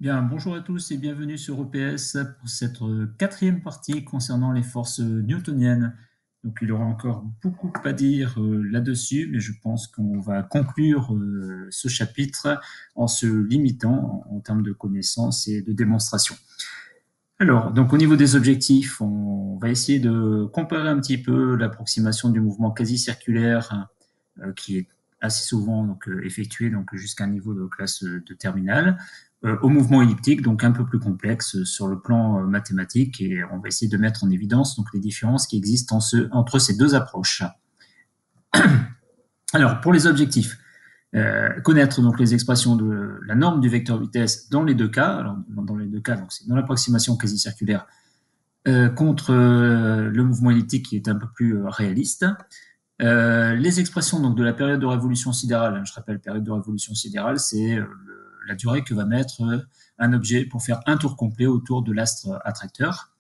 Bien, bonjour à tous et bienvenue sur EPS pour cette quatrième partie concernant les forces newtoniennes. Donc il y aura encore beaucoup à dire là-dessus, mais je pense qu'on va conclure ce chapitre en se limitant en termes de connaissances et de démonstration. Alors, donc au niveau des objectifs, on va essayer de comparer un petit peu l'approximation du mouvement quasi-circulaire qui est assez souvent effectué jusqu'à un niveau de classe de terminale, au mouvement elliptique, donc un peu plus complexe sur le plan mathématique, et on va essayer de mettre en évidence les différences qui existent entre ces deux approches. Alors, pour les objectifs, connaître les expressions de la norme du vecteur vitesse dans les deux cas. Alors, dans les deux cas, c'est dans l'approximation quasi-circulaire contre le mouvement elliptique qui est un peu plus réaliste. Les expressions de la période de révolution sidérale, je rappelle, période de révolution sidérale, c'est la durée que va mettre un objet pour faire un tour complet autour de l'astre attracteur.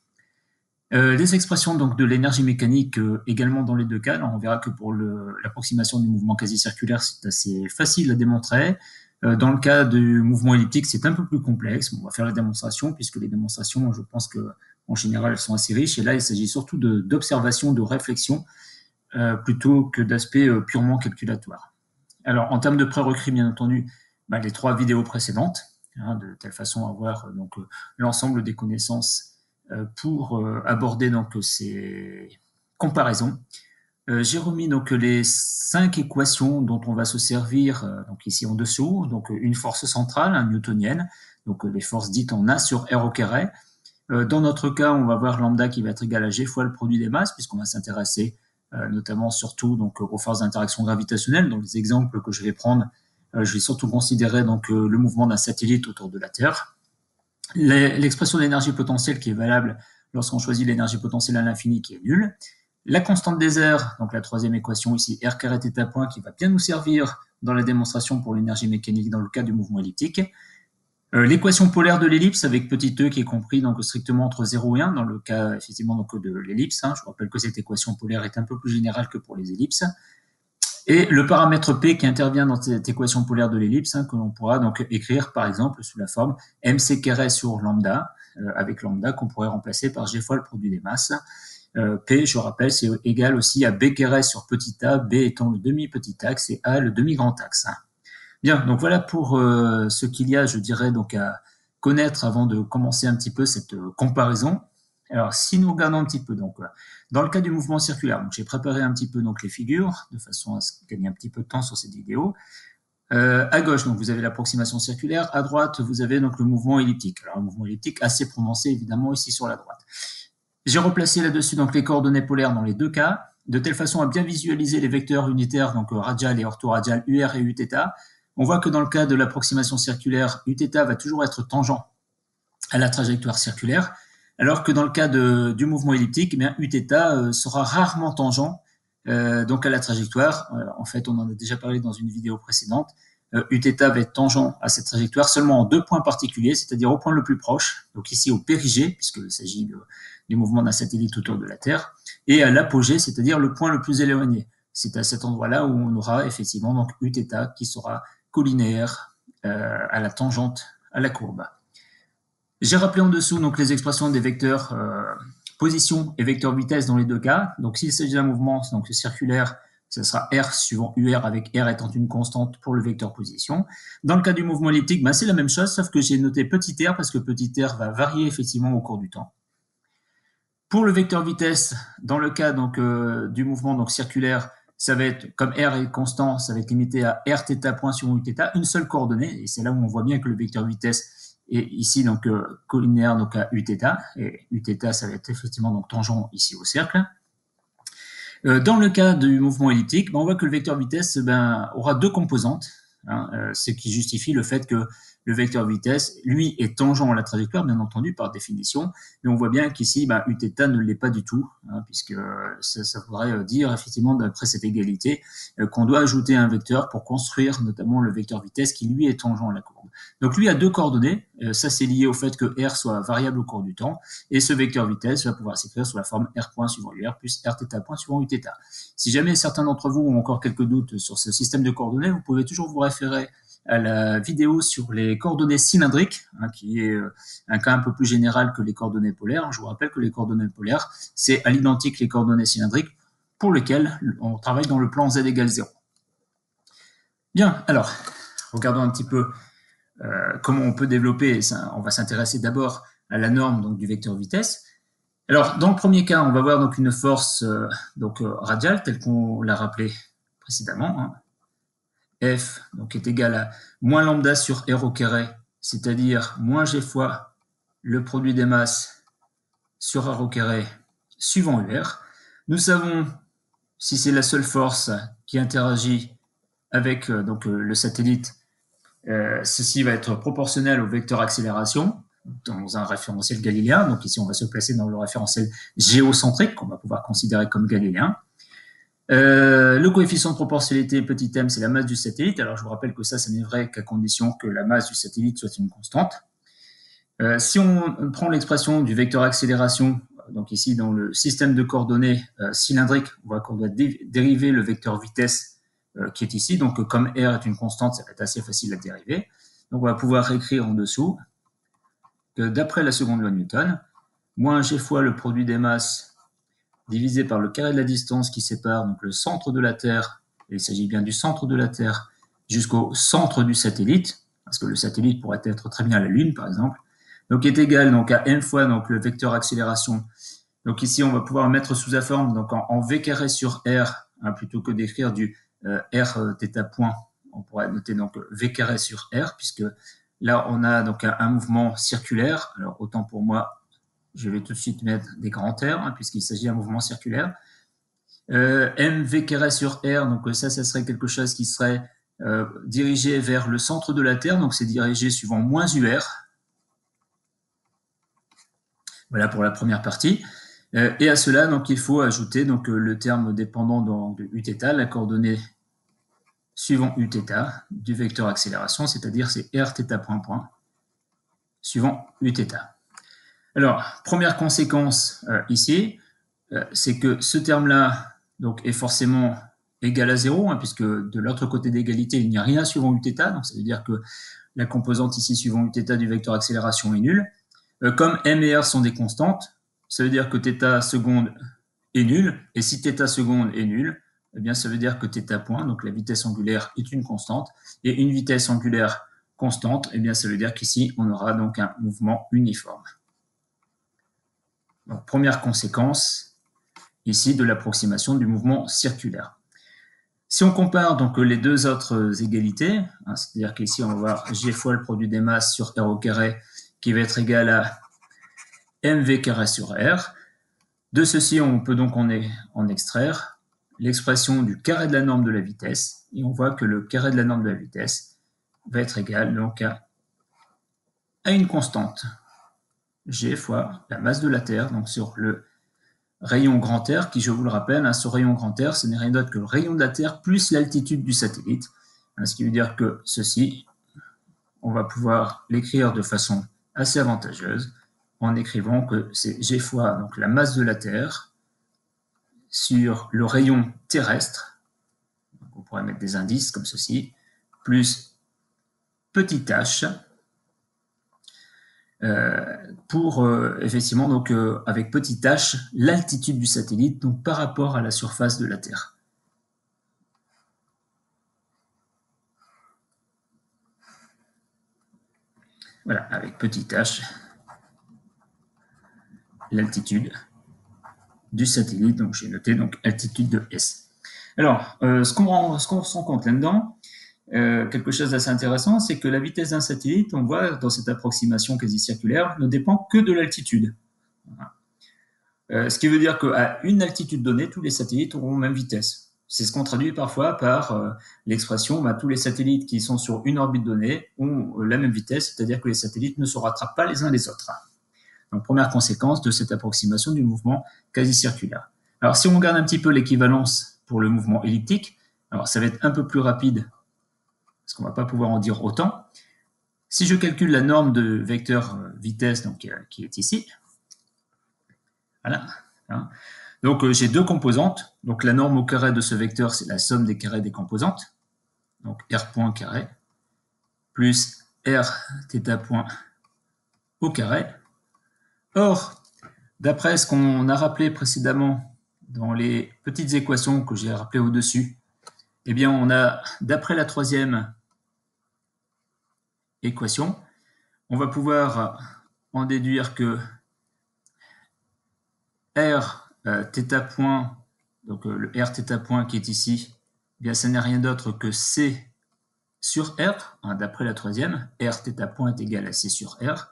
Les expressions de l'énergie mécanique également dans les deux cas. Alors, on verra que pour l'approximation du mouvement quasi-circulaire, c'est assez facile à démontrer. Dans le cas du mouvement elliptique, c'est un peu plus complexe. On va faire la démonstration, puisque les démonstrations, je pense qu'en général, elles sont assez riches. Et là, il s'agit surtout d'observation, de réflexion, plutôt que d'aspect purement calculatoire. Alors, en termes de prérequis, bien entendu, les trois vidéos précédentes, de telle façon à avoir l'ensemble des connaissances pour aborder ces comparaisons. J'ai remis les 5 équations dont on va se servir ici en dessous. Donc une force centrale, newtonienne, donc les forces dites en A sur R au carré. Dans notre cas, on va voir lambda qui va être égal à G fois le produit des masses, puisqu'on va s'intéresser notamment surtout aux forces d'interaction gravitationnelle. Dans les exemples que je vais prendre, je vais surtout considérer le mouvement d'un satellite autour de la Terre. L'expression d'énergie potentielle qui est valable lorsqu'on choisit l'énergie potentielle à l'infini qui est nulle. La constante des airs, donc la troisième équation ici, R carré θ point, qui va bien nous servir dans la démonstration pour l'énergie mécanique dans le cas du mouvement elliptique. L'équation polaire de l'ellipse avec petit e qui est compris strictement entre 0 et 1 dans le cas effectivement de l'ellipse. Je rappelle que cette équation polaire est un peu plus générale que pour les ellipses. Et le paramètre P qui intervient dans cette équation polaire de l'ellipse, que l'on pourra écrire par exemple sous la forme mc carré sur lambda, avec lambda qu'on pourrait remplacer par G fois le produit des masses. P, je rappelle, c'est égal aussi à B carré sur petit a, B étant le demi-petit axe et A le demi-grand axe. Bien, donc voilà pour ce qu'il y a, je dirais, à connaître avant de commencer un petit peu cette comparaison. Alors, si nous regardons un petit peu, dans le cas du mouvement circulaire, j'ai préparé un petit peu les figures, de façon à gagner un petit peu de temps sur cette vidéo. À gauche, vous avez l'approximation circulaire. À droite, vous avez le mouvement elliptique. Alors, un mouvement elliptique assez prononcé, évidemment, ici sur la droite. J'ai replacé là-dessus les coordonnées polaires dans les deux cas, de telle façon à bien visualiser les vecteurs unitaires, radial et orthoradial, UR et Uθ. On voit que dans le cas de l'approximation circulaire, Uθ va toujours être tangent à la trajectoire circulaire, alors que dans le cas du mouvement elliptique, Uθ sera rarement tangent à la trajectoire. En fait, on en a déjà parlé dans une vidéo précédente. Uθ va être tangent à cette trajectoire seulement en deux points particuliers, c'est-à-dire au point le plus proche, donc ici au périgée, puisqu'il s'agit du mouvement d'un satellite autour de la Terre, et à l'apogée, c'est-à-dire le point le plus éloigné. C'est à cet endroit-là où on aura effectivement Uθ qui sera collinéaire à la tangente à la courbe. J'ai rappelé en dessous les expressions des vecteurs position et vecteur vitesse dans les deux cas. Donc s'il s'agit d'un mouvement circulaire, ce sera R suivant UR avec R étant une constante pour le vecteur position. Dans le cas du mouvement elliptique, c'est la même chose, sauf que j'ai noté petit r parce que petit r va varier effectivement au cours du temps. Pour le vecteur vitesse, dans le cas du mouvement circulaire, ça va être, comme R est constant, ça va être limité à R θ point sur Uθ, une seule coordonnée, et c'est là où on voit bien que le vecteur vitesse est ici collinéaire à Uθ, et Uθ ça va être effectivement tangent ici au cercle. Dans le cas du mouvement elliptique, on voit que le vecteur vitesse aura deux composantes, ce qui justifie le fait que le vecteur vitesse, lui, est tangent à la trajectoire, bien entendu, par définition, mais on voit bien qu'ici, Uθ ne l'est pas du tout, puisque ça voudrait dire, effectivement, d'après cette égalité, qu'on doit ajouter un vecteur pour construire notamment le vecteur vitesse qui, lui, est tangent à la courbe. Donc, lui a deux coordonnées, ça c'est lié au fait que R soit variable au cours du temps, et ce vecteur vitesse va pouvoir s'écrire sous la forme R point suivant UR plus R θ point suivant Uθ. Si jamais certains d'entre vous ont encore quelques doutes sur ce système de coordonnées, vous pouvez toujours vous référer à la vidéo sur les coordonnées cylindriques, hein, qui est un cas un peu plus général que les coordonnées polaires. Je vous rappelle que les coordonnées polaires, c'est à l'identique les coordonnées cylindriques pour lesquelles on travaille dans le plan z égale 0. Bien, alors, regardons un petit peu comment on peut développer. On va s'intéresser d'abord à la norme donc, du vecteur vitesse. Alors, dans le premier cas, on va voir donc une force radiale, telle qu'on l'a rappelé précédemment. Hein. F donc, est égal à moins lambda sur R au carré, c'est-à-dire moins G fois le produit des masses sur R au carré suivant UR. Nous savons, si c'est la seule force qui interagit avec le satellite, ceci va être proportionnel au vecteur accélération dans un référentiel galiléen. Donc ici, on va se placer dans le référentiel géocentrique qu'on va pouvoir considérer comme galiléen. Le coefficient de proportionnalité petit m, c'est la masse du satellite. Alors je vous rappelle que ça n'est vrai qu'à condition que la masse du satellite soit une constante. Si on prend l'expression du vecteur accélération, donc ici dans le système de coordonnées cylindrique, on voit qu'on doit dériver le vecteur vitesse qui est ici. Donc comme R est une constante, ça va être assez facile à dériver. Donc on va pouvoir écrire en dessous que d'après la seconde loi de Newton, moins G fois le produit des masses divisé par le carré de la distance qui sépare donc le centre de la Terre, et il s'agit bien du centre de la Terre, jusqu'au centre du satellite, parce que le satellite pourrait être très bien la Lune, par exemple, donc est égal donc, à m fois donc, le vecteur accélération. Donc ici, on va pouvoir le mettre sous la forme donc, en v carré sur r, hein, plutôt que d'écrire du r θ point, on pourrait noter donc v carré sur r, puisque là, on a donc un mouvement circulaire. Alors, autant pour moi, je vais tout de suite mettre des grands R, hein, puisqu'il s'agit d'un mouvement circulaire. mv carré sur r, donc ça serait quelque chose qui serait dirigé vers le centre de la Terre, donc c'est dirigé suivant moins UR. Voilà pour la première partie. Et à cela, donc, il faut ajouter donc, le terme dépendant de Uθ, la coordonnée suivant Uθ du vecteur accélération, c'est-à-dire c'est Rθ point point, suivant Uθ. Alors, première conséquence ici, c'est que ce terme-là est forcément égal à 0, hein, puisque de l'autre côté d'égalité, il n'y a rien suivant Uθ, donc ça veut dire que la composante ici suivant Uθ du vecteur accélération est nulle. Comme m et r sont des constantes, ça veut dire que θ seconde est nul, et si θ seconde est nul, eh bien ça veut dire que θ point, donc la vitesse angulaire est une constante, et une vitesse angulaire constante, eh bien ça veut dire qu'ici on aura donc un mouvement uniforme. Donc première conséquence ici de l'approximation du mouvement circulaire. Si on compare donc les deux autres égalités, hein, c'est-à-dire qu'ici on va voir G fois le produit des masses sur R au carré qui va être égal à mv carré sur R. De ceci, on peut donc en extraire l'expression du carré de la norme de la vitesse, et on voit que le carré de la norme de la vitesse va être égal donc à une constante, G fois la masse de la Terre, donc sur le rayon grand R, qui, je vous le rappelle, ce rayon grand R, ce n'est rien d'autre que le rayon de la Terre plus l'altitude du satellite, ce qui veut dire que ceci, on va pouvoir l'écrire de façon assez avantageuse, en écrivant que c'est G fois donc, la masse de la Terre sur le rayon terrestre, donc on pourrait mettre des indices comme ceci, plus petit h, pour effectivement donc, avec petit h l'altitude du satellite donc, par rapport à la surface de la Terre. Voilà, avec petit h l'altitude du satellite, donc j'ai noté donc altitude de S. Alors, ce qu'on se rend compte là-dedans, quelque chose d'assez intéressant, c'est que la vitesse d'un satellite, on voit dans cette approximation quasi circulaire, ne dépend que de l'altitude. Voilà. Ce qui veut dire qu'à une altitude donnée, tous les satellites auront la même vitesse. C'est ce qu'on traduit parfois par l'expression tous les satellites qui sont sur une orbite donnée ont la même vitesse, c'est-à-dire que les satellites ne se rattrapent pas les uns les autres. Donc, première conséquence de cette approximation du mouvement quasi-circulaire. Alors, si on regarde un petit peu l'équivalence pour le mouvement elliptique, alors ça va être un peu plus rapide, parce qu'on ne va pas pouvoir en dire autant. Si je calcule la norme de vecteur vitesse donc, qui est ici, voilà. Hein. Donc, j'ai deux composantes. Donc, la norme au carré de ce vecteur, c'est la somme des carrés des composantes. Donc, R point carré. plus R θ point au carré. Or, d'après ce qu'on a rappelé précédemment dans les petites équations que j'ai rappelées au-dessus, eh bien, on a, d'après la troisième équation, on va pouvoir en déduire que R θ point, donc le R θ point qui est ici, eh bien, ça n'est rien d'autre que C sur R, hein, d'après la troisième, R θ point est égal à C sur R,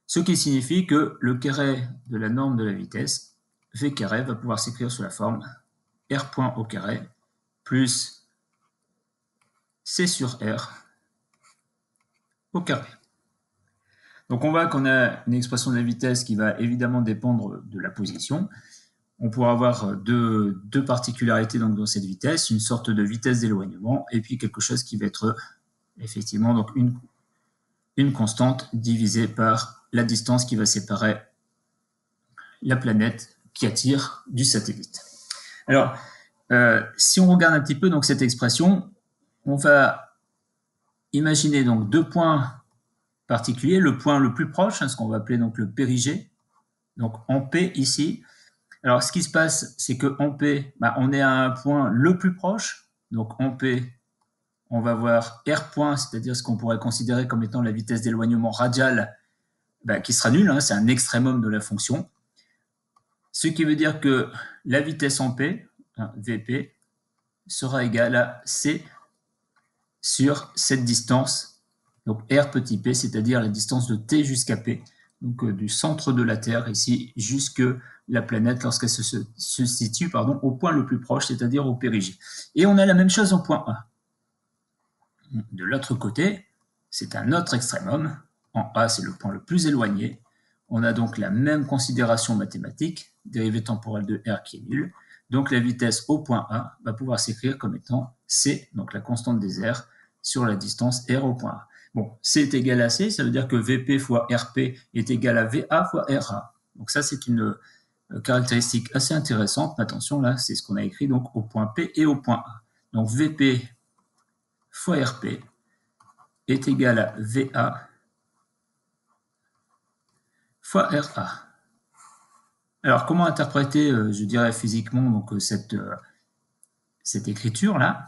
ce qui signifie que le carré de la norme de la vitesse, V carré, va pouvoir s'écrire sous la forme R point au carré plus C sur R au carré. Donc on voit qu'on a une expression de la vitesse qui va évidemment dépendre de la position. On pourra avoir deux particularités donc, dans cette vitesse, une sorte de vitesse d'éloignement et puis quelque chose qui va être effectivement donc une constante divisée par la distance qui va séparer la planète qui attire du satellite. Alors, si on regarde un petit peu donc, cette expression, on va imaginer donc deux points particulier, le point le plus proche, hein, ce qu'on va appeler donc le périgée, donc en P ici. Alors ce qui se passe, c'est qu'en P, on est à un point le plus proche, donc en P, on va voir R point, c'est-à-dire ce qu'on pourrait considérer comme étant la vitesse d'éloignement radiale, qui sera nulle, hein, c'est un extrémum de la fonction, ce qui veut dire que la vitesse en P, hein, Vp, sera égale à C sur cette distance, donc R petit p, c'est-à-dire la distance de t jusqu'à p, donc du centre de la Terre ici jusque la planète lorsqu'elle se situe au point le plus proche, c'est-à-dire au périgée. Et on a la même chose au point A. De l'autre côté, c'est un autre extrémum. En A, c'est le point le plus éloigné. On a donc la même considération mathématique, dérivée temporelle de R qui est nulle. Donc la vitesse au point A va pouvoir s'écrire comme étant C, donc la constante des R, sur la distance R au point A. Bon, C est égal à C, ça veut dire que Vp fois Rp est égal à Va fois Ra. Donc ça, c'est une caractéristique assez intéressante. Attention, là, c'est ce qu'on a écrit donc au point P et au point A. Donc Vp fois Rp est égal à Va fois Ra. Alors, comment interpréter, je dirais physiquement, donc, cette écriture-là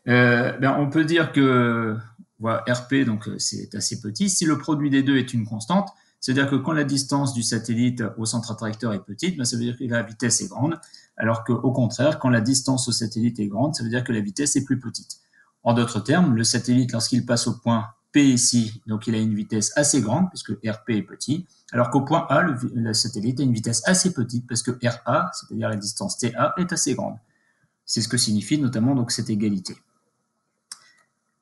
on peut dire que voilà, Rp, donc c'est assez petit. Si le produit des deux est une constante, c'est-à-dire que quand la distance du satellite au centre attracteur est petite, ça veut dire que la vitesse est grande, alors qu'au contraire, quand la distance au satellite est grande, ça veut dire que la vitesse est plus petite. En d'autres termes, le satellite, lorsqu'il passe au point P ici, donc il a une vitesse assez grande, puisque Rp est petit, alors qu'au point A, le satellite a une vitesse assez petite, parce que Ra, c'est-à-dire la distance TA, est assez grande. C'est ce que signifie notamment donc, cette égalité.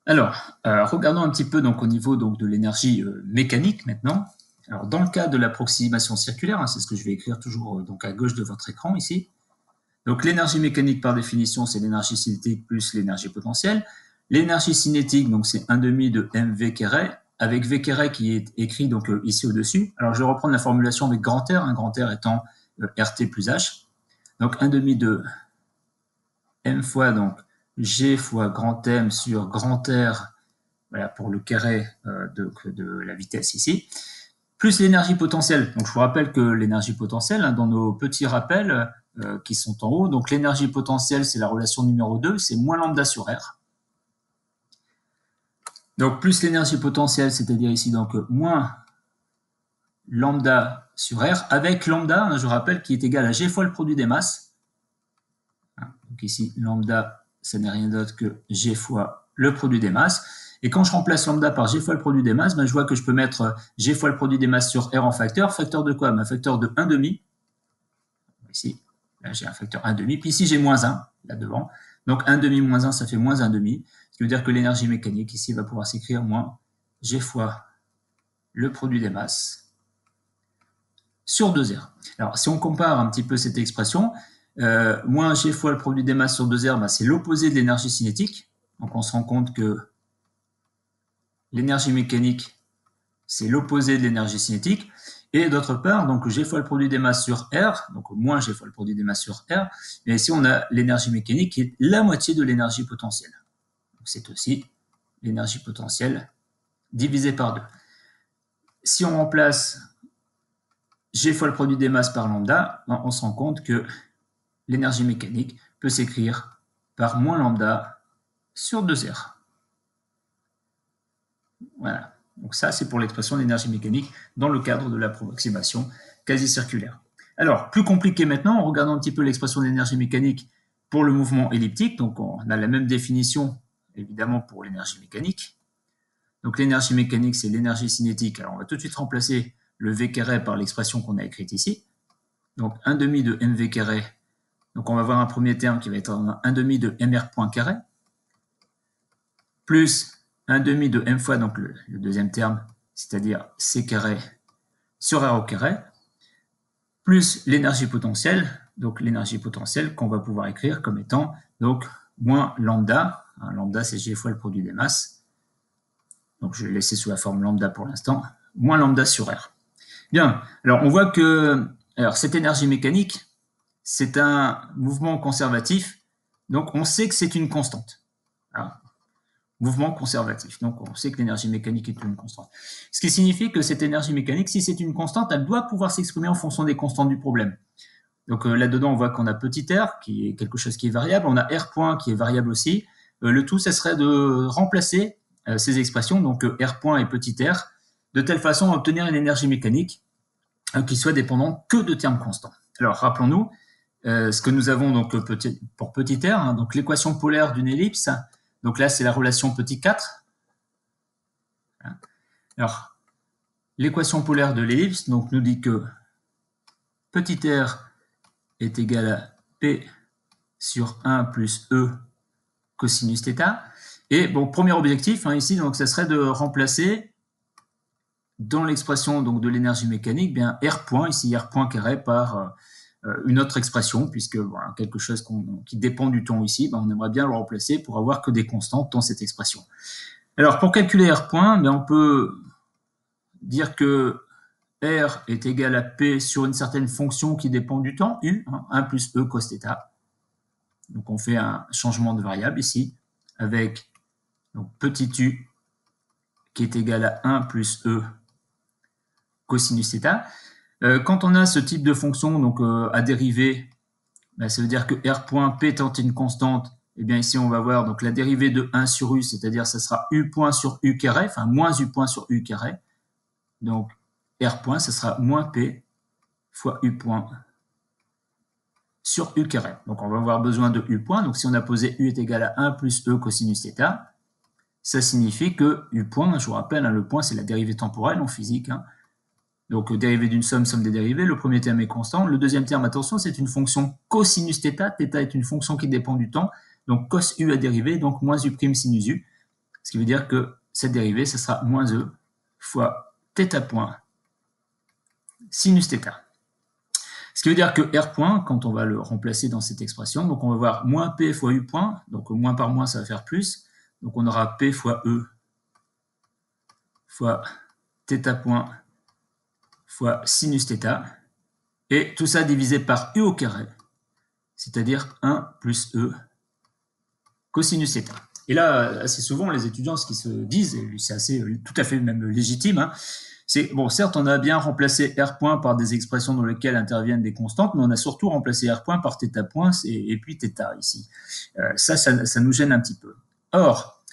Alors, regardons un petit peu donc, au niveau donc, de l'énergie mécanique maintenant. Alors, dans le cas de l'approximation circulaire, hein, c'est ce que je vais écrire toujours donc, à gauche de votre écran ici. Donc, l'énergie mécanique, par définition, c'est l'énergie cinétique plus l'énergie potentielle. L'énergie cinétique, donc c'est 1/2 de mv carré, avec v carré qui est écrit donc, ici au-dessus. Alors, je vais reprendre la formulation avec grand R, grand R étant RT plus H. Donc, 1/2 de m fois donc G fois grand M sur grand R, voilà, pour le carré de la vitesse ici, plus l'énergie potentielle. Donc je vous rappelle que l'énergie potentielle, hein, dans nos petits rappels qui sont en haut, donc l'énergie potentielle, c'est la relation numéro 2, c'est moins lambda sur R. Donc plus l'énergie potentielle, c'est-à-dire ici donc moins lambda sur R, avec lambda, hein, je rappelle, qui est égal à G fois le produit des masses. Donc ici, lambda, ça n'est rien d'autre que G fois le produit des masses. Et quand je remplace lambda par G fois le produit des masses, je vois que je peux mettre G fois le produit des masses sur R en facteur. Facteur de quoi? Un facteur de 1/2. Ici, là j'ai un facteur 1/2. Puis ici, j'ai moins 1, là devant. Donc 1/2 moins 1, ça fait moins 1/2. Ce qui veut dire que l'énergie mécanique ici va pouvoir s'écrire moins G fois le produit des masses sur 2R. Alors, si on compare un petit peu cette expression, moins G fois le produit des masses sur 2R, c'est l'opposé de l'énergie cinétique. Donc, on se rend compte que l'énergie mécanique, c'est l'opposé de l'énergie cinétique. Et d'autre part, donc G fois le produit des masses sur R, donc moins G fois le produit des masses sur R. Et ici, on a l'énergie mécanique qui est la moitié de l'énergie potentielle. C'est aussi l'énergie potentielle divisé par 2. Si on remplace G fois le produit des masses par lambda, on se rend compte que l'énergie mécanique peut s'écrire par moins lambda sur 2R. Voilà. Donc ça, c'est pour l'expression d'énergie mécanique dans le cadre de l'approximation quasi-circulaire. Alors, plus compliqué maintenant, en regardant un petit peu l'expression d'énergie mécanique pour le mouvement elliptique. Donc, on a la même définition, évidemment, pour l'énergie mécanique. Donc, l'énergie mécanique, c'est l'énergie cinétique. Alors, on va tout de suite remplacer le V carré par l'expression qu'on a écrite ici. Donc, 1 demi de mv carré. Donc, on va voir un premier terme qui va être 1 demi de mr point carré, plus 1 demi de m fois donc le deuxième terme, c'est-à-dire c carré sur r au carré, plus l'énergie potentielle, donc l'énergie potentielle qu'on va pouvoir écrire comme étant donc moins lambda. Lambda, c'est G fois le produit des masses. Donc, je vais laisser sous la forme lambda pour l'instant, moins lambda sur R. Bien, alors on voit que cette énergie mécanique, c'est un mouvement conservatif, donc on sait que c'est une constante. Alors, mouvement conservatif, donc on sait que l'énergie mécanique est une constante. Ce qui signifie que cette énergie mécanique, si c'est une constante, elle doit pouvoir s'exprimer en fonction des constantes du problème. Donc là-dedans, on voit qu'on a petit r, qui est quelque chose qui est variable, on a r point qui est variable aussi. Le tout, ça serait de remplacer ces expressions, donc r point et petit r, de telle façon à obtenir une énergie mécanique qui soit dépendante que de termes constants. Alors rappelons-nous ce que nous avons donc pour petit r, donc l'équation polaire d'une ellipse. Donc là, c'est la relation petit 4. Alors, l'équation polaire de l'ellipse donc, nous dit que petit r est égal à P sur 1 plus E cosinus θ. Et bon, premier objectif ici, donc, ça serait de remplacer dans l'expression de l'énergie mécanique, bien R point, ici R point carré par une autre expression, puisque voilà, quelque chose qui dépend du temps ici, on aimerait bien le remplacer pour avoir que des constantes dans cette expression. Alors, pour calculer R point, on peut dire que R est égal à P sur une certaine fonction qui dépend du temps, U, 1 plus E cos θ. Donc, on fait un changement de variable ici, avec donc, petit u qui est égal à 1 plus E cosinus θ. Quand on a ce type de fonction donc, à dériver, ça veut dire que R point P étant une constante, et bien ici on va voir donc, la dérivée de 1 sur U, c'est-à-dire ça sera U point sur U carré, enfin moins U point sur U carré. Donc R point, ça sera moins P fois U point sur U carré. Donc on va avoir besoin de U point, donc si on a posé U est égal à 1 plus E cosinus θ, ça signifie que U point, je vous rappelle, le point c'est la dérivée temporelle en physique, donc dérivée d'une somme, somme des dérivées, le premier terme est constant. Le deuxième terme, attention, c'est une fonction cosinus θ. Θ est une fonction qui dépend du temps. Donc cos u à dériver, donc moins u' sinus u. Ce qui veut dire que cette dérivée, ce sera moins e fois θ point sinus θ. Ce qui veut dire que R point, quand on va le remplacer dans cette expression, donc on va voir moins P fois U point, donc moins par moins, ça va faire plus. Donc on aura P fois E fois θ point fois sinus θ, et tout ça divisé par U au carré, c'est-à-dire 1 plus E cosinus θ. Et là, assez souvent, les étudiants, ce qu'ils se disent, et c'est assez tout à fait même légitime, c'est, bon, certes, on a bien remplacé R point par des expressions dans lesquelles interviennent des constantes, mais on a surtout remplacé R point par θ point et puis θ ici. Ça nous gêne un petit peu. Or,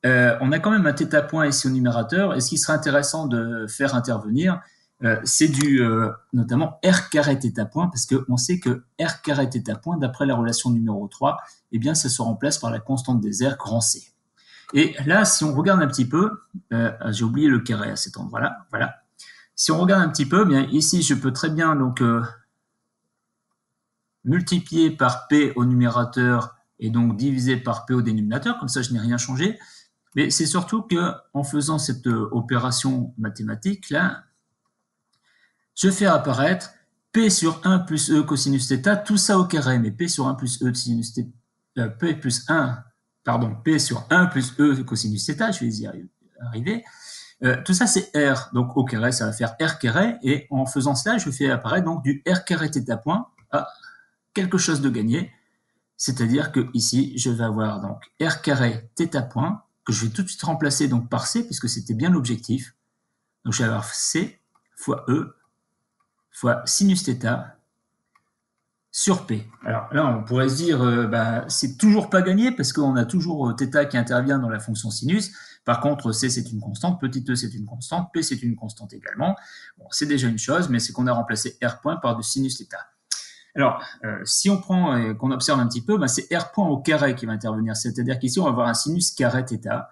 on a quand même un θ point ici au numérateur, et ce qui serait intéressant de faire intervenir, c'est du notamment R carré θ point, parce qu'on sait que R carré θ point, d'après la relation numéro 3, eh bien, ça se remplace par la constante des R grand C. Et là, si on regarde un petit peu, j'ai oublié le carré à cet endroit-là, voilà. Si on regarde un petit peu, bien ici, je peux très bien donc multiplier par P au numérateur et donc diviser par P au dénominateur, comme ça je n'ai rien changé. Mais c'est surtout qu'en faisant cette opération mathématique, là, je fais apparaître P sur 1 plus E cosinus θ, tout ça au carré, mais P sur 1 plus E sinus θ, P sur 1 plus E cosinus θ, je vais y arriver. Tout ça, c'est R. Donc, au carré, ça va faire R carré. Et en faisant cela, je fais apparaître donc du R carré θ point à quelque chose de gagné. C'est-à-dire que ici, je vais avoir donc R carré θ point que je vais tout de suite remplacer donc, par C, puisque c'était bien l'objectif. Donc je vais avoir C fois E fois sinus θ sur P. Alors là, on pourrait se dire, c'est toujours pas gagné parce qu'on a toujours θ qui intervient dans la fonction sinus. Par contre, C, c'est une constante, petit e, c'est une constante, P, c'est une constante également. Bon, c'est déjà une chose, mais c'est qu'on a remplacé R point par du sinus θ. Alors, si on prend et qu'on observe un petit peu, c'est R point au carré qui va intervenir. C'est-à-dire qu'ici, on va avoir un sinus carré θ.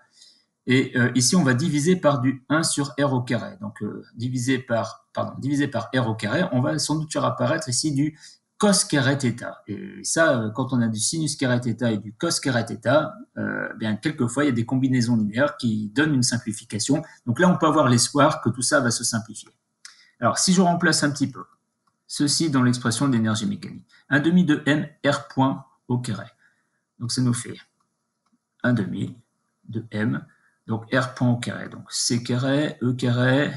Et ici, on va diviser par du 1 sur R au carré. Donc, divisé par R au carré, on va sans doute faire apparaître ici du cos carré θ. Et ça, quand on a du sinus carré θ et du cos carré θ, bien quelquefois, il y a des combinaisons linéaires qui donnent une simplification. Donc là, on peut avoir l'espoir que tout ça va se simplifier. Alors, si je remplace un petit peu ceci dans l'expression de l'énergie mécanique, 1 demi de m R point au carré. Donc, ça nous fait 1 demi de m, donc R point au carré. Donc, C carré, E carré,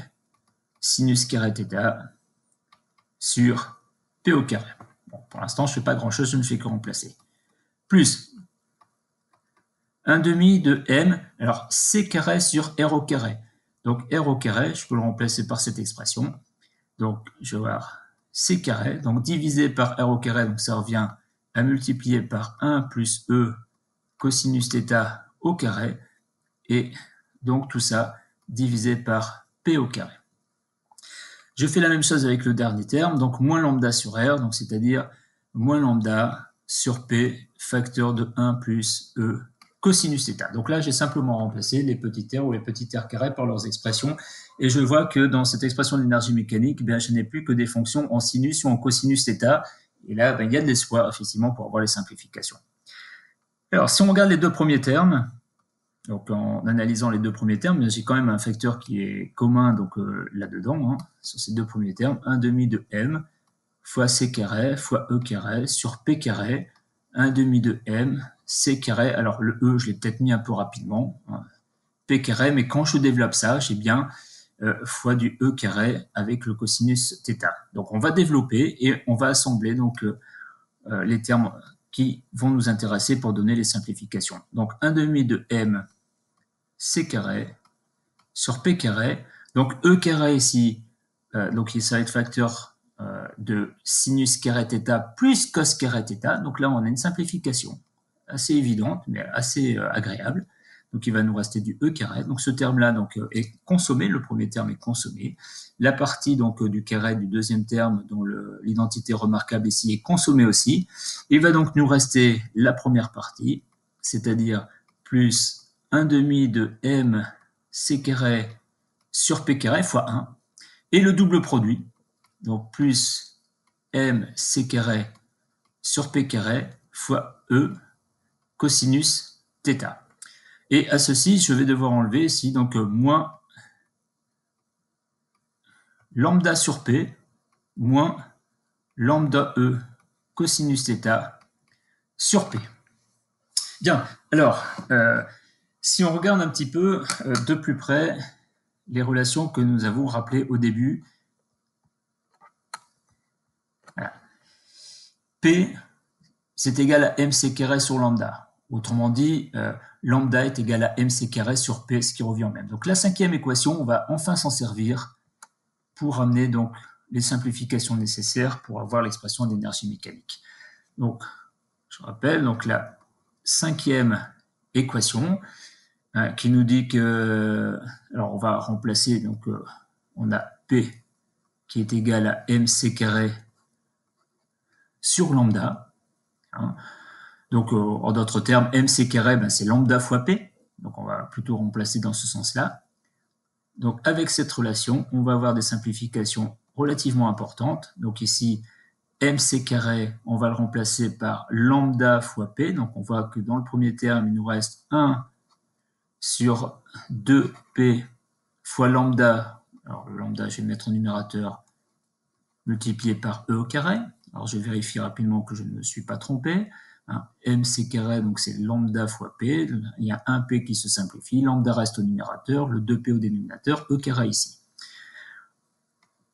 sinus carré θ sur P au carré. Bon, pour l'instant, je ne fais pas grand-chose, je ne fais que remplacer. Plus 1 demi de m, alors C carré sur R au carré. Donc, R au carré, je peux le remplacer par cette expression. Donc, je vais avoir C carré, donc divisé par R au carré, donc ça revient à multiplier par 1 plus E cosinus θ au carré, et donc tout ça divisé par P au carré. Je fais la même chose avec le dernier terme, donc moins lambda sur R, donc c'est-à-dire moins lambda sur P, facteur de 1 plus E cosinus θ. Donc là, j'ai simplement remplacé les petits r ou les petits r carrés par leurs expressions, et je vois que dans cette expression de l'énergie mécanique, je n'ai plus que des fonctions en sinus ou en cosinus θ, et là, il y a de l'espoir, effectivement, pour avoir les simplifications. Alors, si on regarde les deux premiers termes, donc en analysant les deux premiers termes, j'ai quand même un facteur qui est commun là-dedans, sur ces deux premiers termes, 1 demi de m fois c carré fois e carré sur p carré, 1 demi de m, c carré, alors le e, je l'ai peut-être mis un peu rapidement, p carré, mais quand je développe ça, j'ai bien fois du e carré avec le cosinus θ. Donc on va développer et on va assembler donc les termes qui vont nous intéresser pour donner les simplifications. Donc 1 demi de m c carré sur p carré. Donc e carré ici, donc ça va être facteur de sinus carré θ plus cos carré θ. Donc là, on a une simplification assez évidente, mais assez agréable. Donc il va nous rester du e carré. Donc ce terme-là est consommé, le premier terme est consommé. La partie du carré du deuxième terme, dont l'identité remarquable ici, est consommée aussi. Il va donc nous rester la première partie, c'est-à-dire plus 1 demi de m c carré sur p carré fois 1, et le double produit, donc plus m c carré sur p carré fois e cosinus θ. Et à ceci, je vais devoir enlever ici, donc moins lambda sur p moins lambda e cosinus θ sur p. Bien, alors, si on regarde un petit peu de plus près les relations que nous avons rappelées au début, voilà. P, c'est égal à mc carré sur lambda. Autrement dit, lambda est égal à mc carré sur P, ce qui revient au même. Donc la cinquième équation, on va enfin s'en servir pour amener donc les simplifications nécessaires pour avoir l'expression d'énergie mécanique. Donc, je rappelle, donc la cinquième équation qui nous dit que, alors on va remplacer, donc on a P qui est égal à mc carré sur lambda. Donc, en d'autres termes, mc carré, c'est lambda fois p. Donc, on va plutôt remplacer dans ce sens-là. Donc, avec cette relation, on va avoir des simplifications relativement importantes. Donc, ici, mc carré, on va le remplacer par lambda fois p. Donc, on voit que dans le premier terme, il nous reste 1 sur 2p fois lambda. Alors, le lambda, je vais le mettre en numérateur, multiplié par e au carré. Alors, je vérifie rapidement que je ne me suis pas trompé. mc carré, donc c'est lambda fois p. Il y a un p qui se simplifie. Lambda reste au numérateur, le 2p au dénominateur, e carré ici.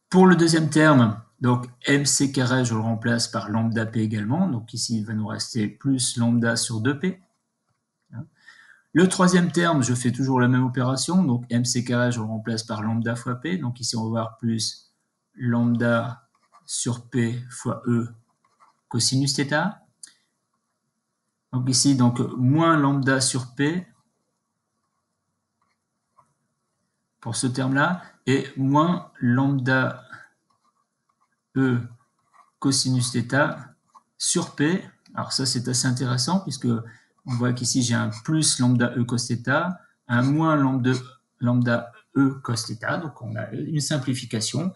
Pour le deuxième terme, donc mc carré, je le remplace par lambda p également. Donc ici, il va nous rester plus lambda sur 2p. Le troisième terme, je fais toujours la même opération. Donc, mc carré, je le remplace par lambda fois p. Donc, ici, on va voir plus lambda sur p fois e cosinus θ. Donc, ici, donc, moins lambda sur p pour ce terme-là, et moins lambda e cosinus θ sur p. Alors ça, c'est assez intéressant, puisque on voit qu'ici, j'ai un plus lambda e cos θ, un moins lambda e cos θ, donc on a une simplification.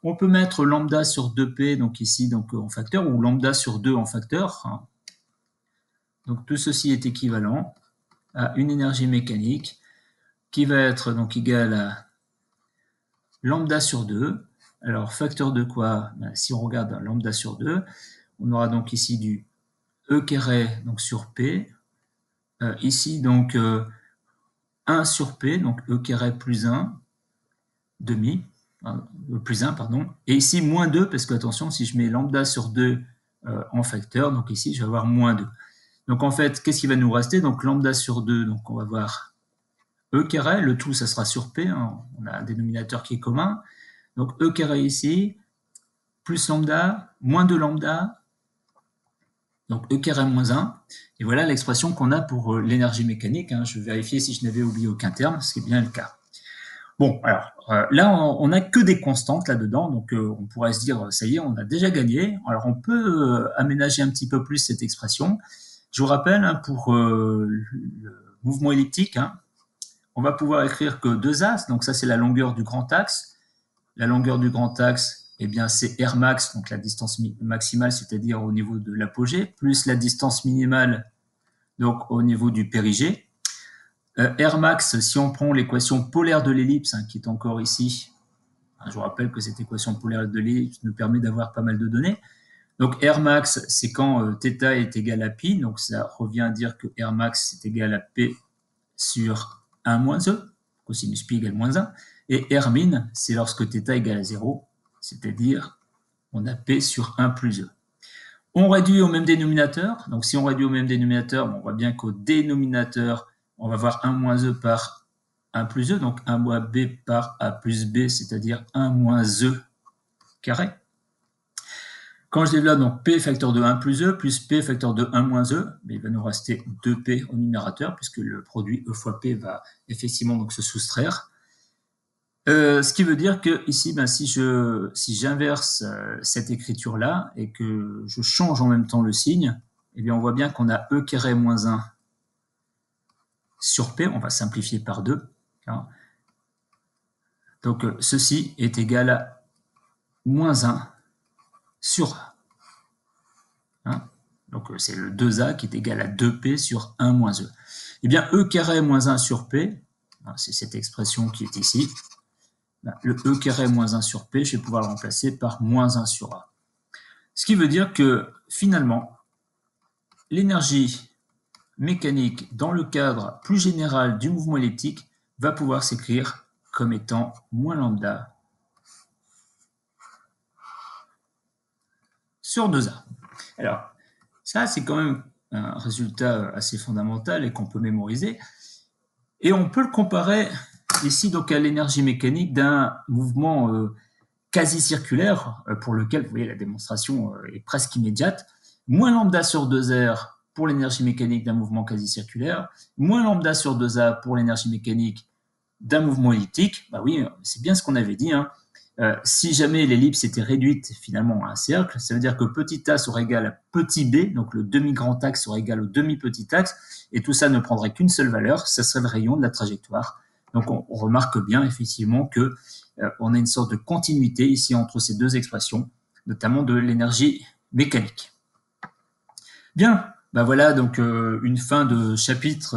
On peut mettre lambda sur 2p, donc ici, donc en facteur, ou lambda sur 2 en facteur. Donc tout ceci est équivalent à une énergie mécanique qui va être donc égale à lambda sur 2. Alors, facteur de quoi? Si on regarde lambda sur 2, on aura donc ici du E carré donc, sur P. Ici, donc, 1 sur P, donc E carré plus 1, demi, plus 1, pardon. Et ici, moins 2, parce que, attention, si je mets lambda sur 2 en facteur, donc ici, je vais avoir moins 2. Donc, en fait, qu'est-ce qui va nous rester? Donc, lambda sur 2, donc on va voir E carré, le tout, ça sera sur P, hein, on a un dénominateur qui est commun. Donc, E carré ici, plus lambda, moins 2 lambda, donc E carré moins 1. Et voilà l'expression qu'on a pour l'énergie mécanique. Hein. Je vais vérifier si je n'avais oublié aucun terme, ce qui est bien le cas. Bon, alors là, on n'a que des constantes là-dedans, donc on pourrait se dire, ça y est, on a déjà gagné. Alors on peut aménager un petit peu plus cette expression. Je vous rappelle, hein, pour le mouvement elliptique, hein, on va pouvoir écrire que 2A, donc ça c'est la longueur du grand axe. La longueur du grand axe, eh bien c'est R max, donc la distance maximale, c'est-à-dire au niveau de l'apogée, plus la distance minimale, donc au niveau du périgée. R max, si on prend l'équation polaire de l'ellipse, hein, qui est encore ici, je vous rappelle que cette équation polaire de l'ellipse nous permet d'avoir pas mal de données. Donc R max, c'est quand θ est égal à pi, donc ça revient à dire que R max est égal à P sur 1 moins E, cosinus pi égale moins 1. Et R min, c'est lorsque θ égale à 0, c'est-à-dire on a P sur 1 plus E. On réduit au même dénominateur. Donc si on réduit au même dénominateur, on voit bien qu'au dénominateur, on va avoir 1 moins E par 1 plus E, donc 1 moins B par A plus B, c'est-à-dire 1 moins E carré. Quand je développe donc P facteur de 1 plus E plus P facteur de 1 moins E, il va nous rester 2P au numérateur, puisque le produit E fois P va effectivement donc se soustraire. Ce qui veut dire que ici, si j'inverse cette écriture-là et que je change en même temps le signe, eh bien on voit bien qu'on a E carré moins 1 sur P, on va simplifier par 2. Hein. Donc ceci est égal à moins 1 sur A. Hein. Donc c'est le 2A qui est égal à 2P sur 1 moins E. Eh bien E carré moins 1 sur P, c'est cette expression qui est ici. Le E carré moins 1 sur P, je vais pouvoir le remplacer par moins 1 sur A. Ce qui veut dire que finalement, l'énergie mécanique dans le cadre plus général du mouvement elliptique va pouvoir s'écrire comme étant moins lambda sur 2A. Alors, ça, c'est quand même un résultat assez fondamental et qu'on peut mémoriser. Et on peut le comparer ici donc à l'énergie mécanique d'un mouvement quasi circulaire, pour lequel, vous voyez, la démonstration est presque immédiate. Moins lambda sur 2R pour l'énergie mécanique d'un mouvement quasi circulaire, moins lambda sur 2A pour l'énergie mécanique d'un mouvement elliptique. Bah oui, c'est bien ce qu'on avait dit, hein. Si jamais l'ellipse était réduite finalement à un cercle, ça veut dire que petit a serait égal à petit b, donc le demi-grand axe serait égal au demi-petit axe, et tout ça ne prendrait qu'une seule valeur, ça serait le rayon de la trajectoire. Donc on remarque bien effectivement que on a une sorte de continuité ici entre ces deux expressions, notamment de l'énergie mécanique. Bien, ben voilà donc une fin de chapitre,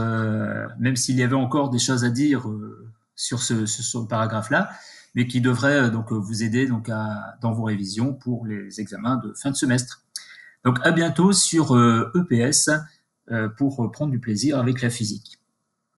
même s'il y avait encore des choses à dire sur ce paragraphe-là, mais qui devrait donc vous aider donc dans vos révisions pour les examens de fin de semestre. Donc à bientôt sur EPS pour prendre du plaisir avec la physique.